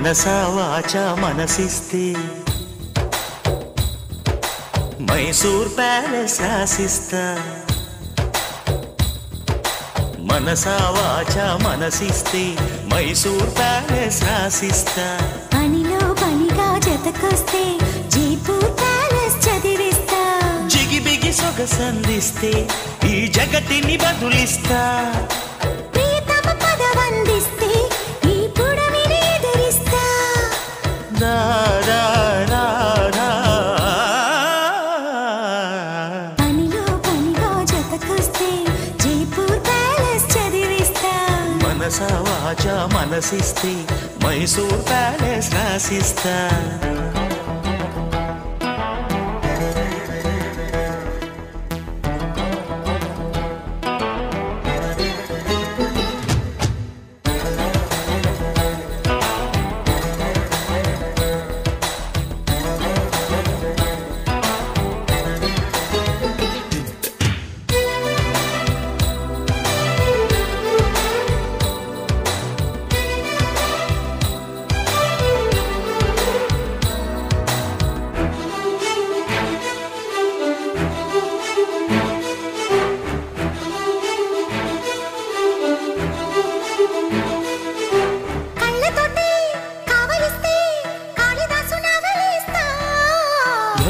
మనసా వాచా మనసిస్తే మైసూర్ ప్యాలెస్ రాసిస్తా. మనసా వాచా మనసిస్తే మైసూర్ ప్యాలెస్ రాసిస్తా. పనిలో పనిగా జతకొస్తే జైపూర్ ప్యాలెస్ చదివిస్తా. జిగిబిగి సొగసందిస్తే ఈ జగతిని బదులిస్తా. ప్రియతమ పదవందిస్తే ఈ పుడమిని ఎదిరిస్తా. రా రా రా రా. పనిలో పనిగా జతకొస్తే జైపూర్ ప్యాలెస్ చదివిస్తా. మనసా వాచా మనసిస్తే మైసూర్ ప్యాలెస్ రాసిస్తా.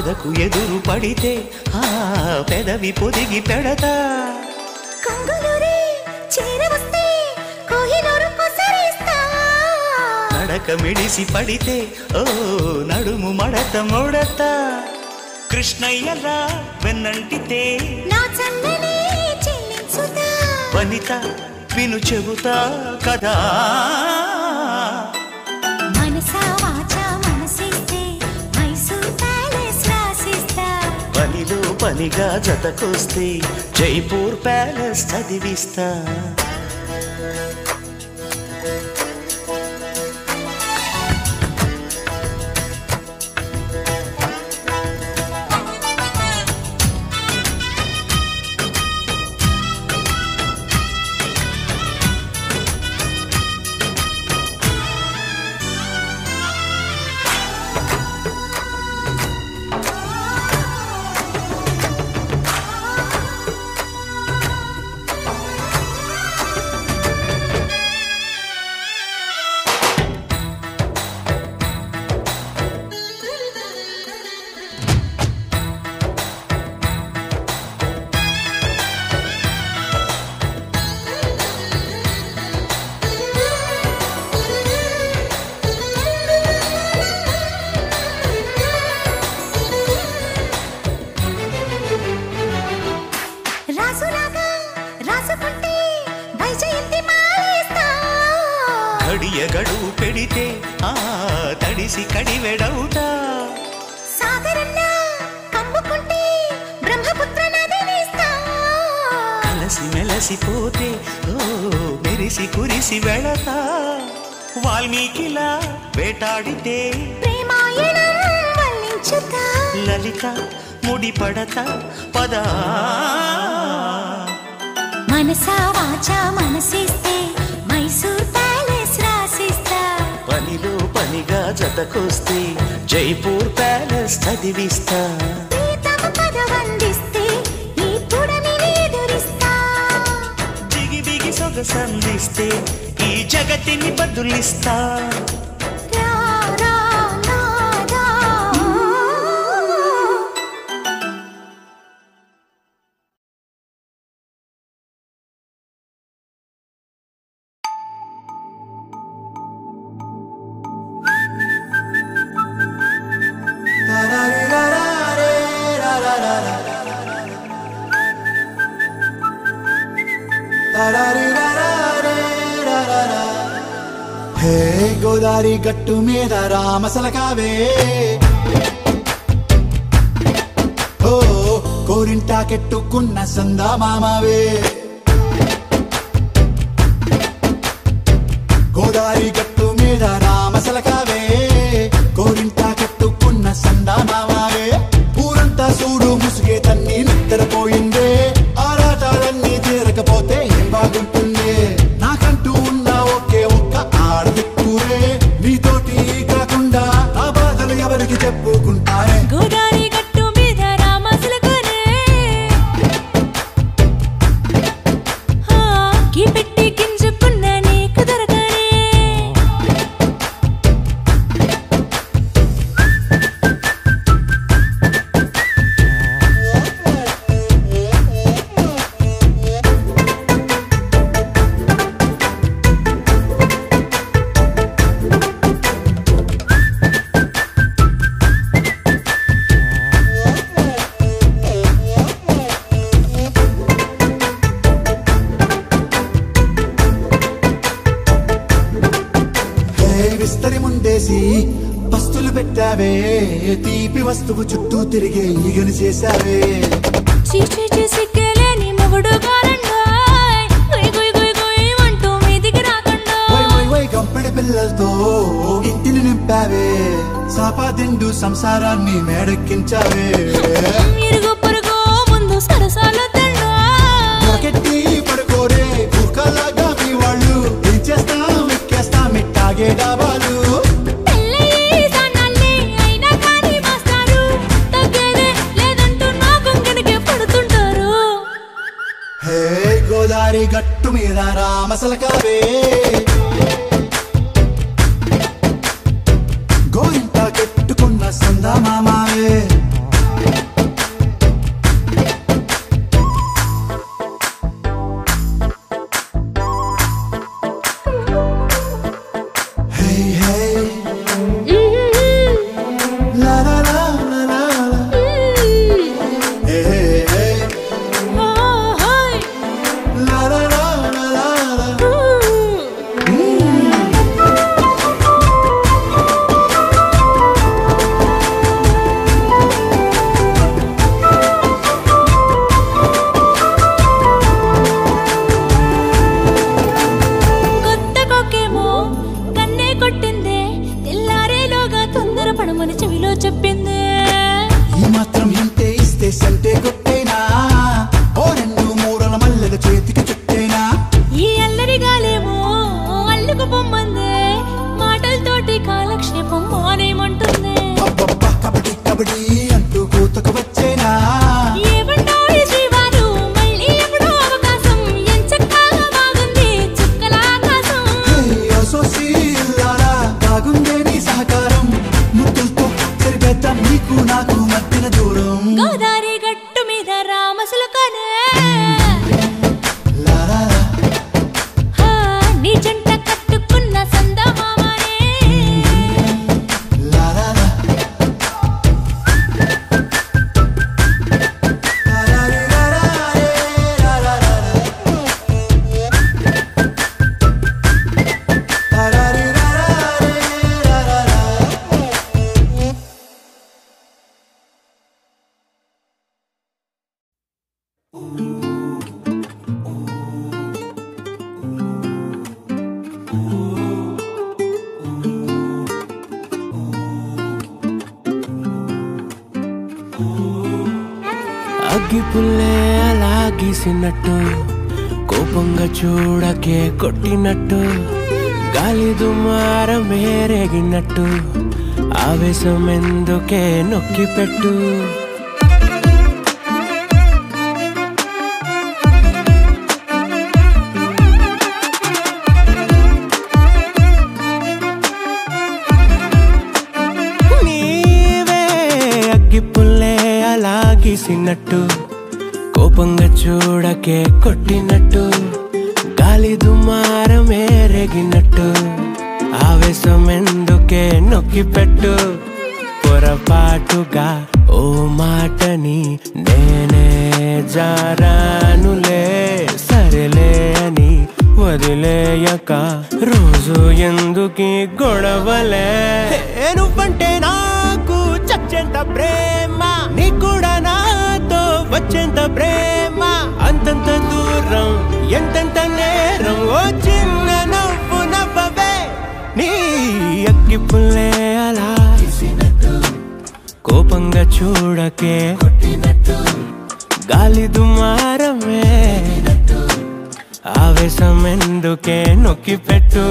ఎదకు ఎదురు పడితే ఆ పెదవి పొదిగి పెడతా. కంగులూరి చేరవస్తే కోహినూరు కొసరిస్తా. నడక మిడిసి పడితే ఓ నడుము మడత మొడతా. కృష్ణయ్యలా వెన్నంటితే నా చందని చెల్లించుతా. వనిత విను చెబుతా కదా. మనసా వాచా మనసిస్తే మైసూర్ ప్యాలెస్ రాసిస్తా. పనిలో పనిగా జతకొస్తే జైపూర్ ప్యాలెస్ చదివిస్తా. గడువు పెడితే ఆ తడిసి కడివెడవుతా. సాగరన్నా కమ్ముకుంటే బ్రహ్మపుత్ర నదినిస్తా. కలసి మెలసిపోతే ఓ మెరిసి కురిసి వెళతా. వాల్మీకిలా వేటాడితే ప్రేమాయణం వల్లించుతా. లలిత ముడిపడతా పదా. మనసా వాచా మనసిస్తే మైసూర్ ప్యాలెస్ రాసిస్తా. పనిలో పనిగా జతకొస్తే జైపూర్ ప్యాలెస్ చదివిస్తా. ప్రియతమ పదవందిస్తే ఈ పుడమిని ఎదిరిస్తా. జిగిబిగి సొగసందిస్తే ఈ జగతిని బదులిస్తా. రా రా నాదా. హే గోదారి గట్టు మీద రామసలకావే. ఓ కోరింటాకెట్టుకున్న సందా మామావే. గోదారి గట్టు మీద రామసలకావే. కోరింటాకెట్టుకున్న సందా మామావే. ఊరంతా చూడు ముసుగే తన్ని నిద్రపోయిందే. ఆరాటాలన్నీ తీరకపోతే ఏం బాగుంటుంది. నాకంటూ ఉన్న ఒకే ఒక్క ఆడదిక్కురే నీతోటి చేసి పస్తులు పెట్టావే తీపి వస్తువు చుట్టూ తిరిగే ఈగలు చేశావే చీచీ చేసి కేలేని మొగుడు గారండాయ్ గుయ్ గుయ్ గుయ్ గుయ్ అంటూ మీదికి రాకండా వై వై వై గంపెడి పిల్లలతో ఇంటిని నింపావే సాపాదిండు సంసారాన్ని మేడెక్కించావే ఇరుగు పొరుగు ముందు సరసాలు తండా పొరకెట్టి పడుకోరే కుక్కలాగా మీ వాళ్ళు ఏం చేస్తాం ఎక్కేస్తాం ఇట్టాగే డాబాలు పెళ్ళయి దానాల్ని అయినా కానీ మాస్తారు తగ్గేదే లేదంటూ నా కొంగడికే పడుతుంటారు హే గోదారి గట్టు మీద రామసలకావే గోరింట కట్టుకున్న సందమామావే హే హే లా లా లా లా లా హే హే ఓహోయ్ లా లా లా లా లా కొత్త కొక్కేమో కన్నే కొట్టిందే తెల్లారేలోగా తొందర పడమని చెవిలో చెప్పిందే ఈ మాత్రం ఇంటే ఇస్తే సంటే కొట్టేనా ఓ రెండు మూరల మల్లెల చేతికి చుట్టేనా ఈ అల్లరి గాలేమో అల్లుకు పొమ్మందే మాటలతోటి కాలక్షేపం మానేమంటుందే అబ్బబ్బా కబడ్డీ కబడ్డీ అంటూ కూతకు వచ్చేనా ఏమంటాయి శ్రీవారు మళ్ళీ ఎప్పుడో అవకాశం ఎంచక్కా బాగుంది చుక్కల ఆకాశం సోసి ఇల్లారా బాగుందే నీ సహకారం ముద్దులతో సరిపెద్దాం నీకు నాకు మధ్యన దూరం గోదారి గట్టు మీద రామసులకనే లారా నీ జంట కట్టుకున్న సందమామనే లారా అగ్గిపుల్లే అలా గీసినట్టు కోపంగా చూడకే కొట్టినట్టు గాలి దుమారం మేరేగినట్టు ఆవేశం ఎందుకే నొక్కి పెట్టు నీవే అగ్గిపుల్లే అలా గీసినట్టు కోపంగా చూడకే కొట్టినట్టు గాలి దుమారం మేరేగినట్టు ఆవేశం ఎందుకే నొక్కి పెట్టు పొరపాటుగా ఓ మాటని నేనే జారానులే సరేలే అని వదిలేయక రోజు ఎందుకీ గొడవలే నువ్వంటే నాకు చచ్చేంత ప్రేమ నీ కూడా నాతో వచ్చేంత ప్రేమ అంతంత దూరం ఎంతెంత నేరం ఓ చిన్న నవ్వు నవ్వవే నీ అగ్గిపుల్లే అలా కోపంగా చూడకే గాలి దుమారమే ఆవేశం ఎందుకే నొక్కి పెట్టు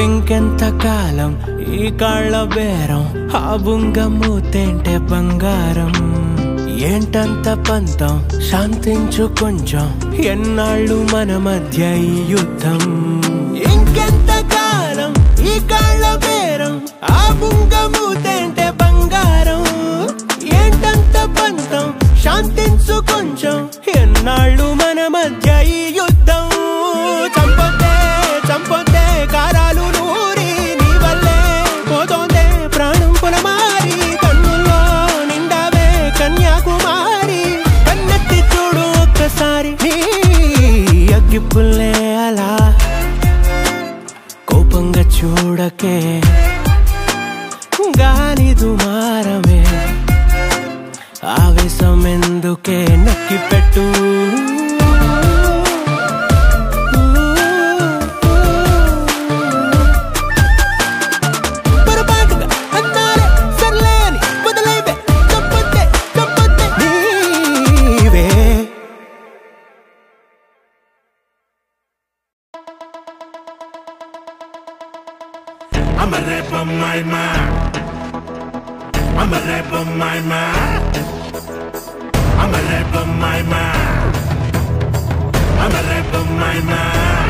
ఇంకెంత కాలం ఈ కాళ్ళ బేరం ఆ బుంగ మూతేంటే బంగారం ఏంటంత పంతం శాంతించు కొంచెం ఎన్నాళ్ళు మన మధ్య ఈ యుద్ధం ఇంకెంత కాలం ఈ కాళ్ళ బేరం ఆ బుంగ మూతేంటే బంగారం బంగారం ఏంటంత పంతం శాంతించు కొంచెం ఎన్నాళ్ళు మన మధ్య ఈ యుద్ధం చంపొద్దే కారాలు నూరి నీ వల్లే పోతోందే ప్రాణం పులమారి కన్నుల్లో నిండావే కన్యాకుమారి కన్నెత్తి చూడు ఒక్కసారి నీ అగ్గి పుల్లే అలా కోపంగా చూడకే గాలి దుమారమే ఆవేశం ఎందుకే నక్కి పెట్టు పొరపాటుగా అన్నారే సర్లేని వదిలేవే తప్పొద్దే నీవే I'm a rapper, my man. I'm a rapper, my man. I'm a rapper, my man. I'm a rapper, my man.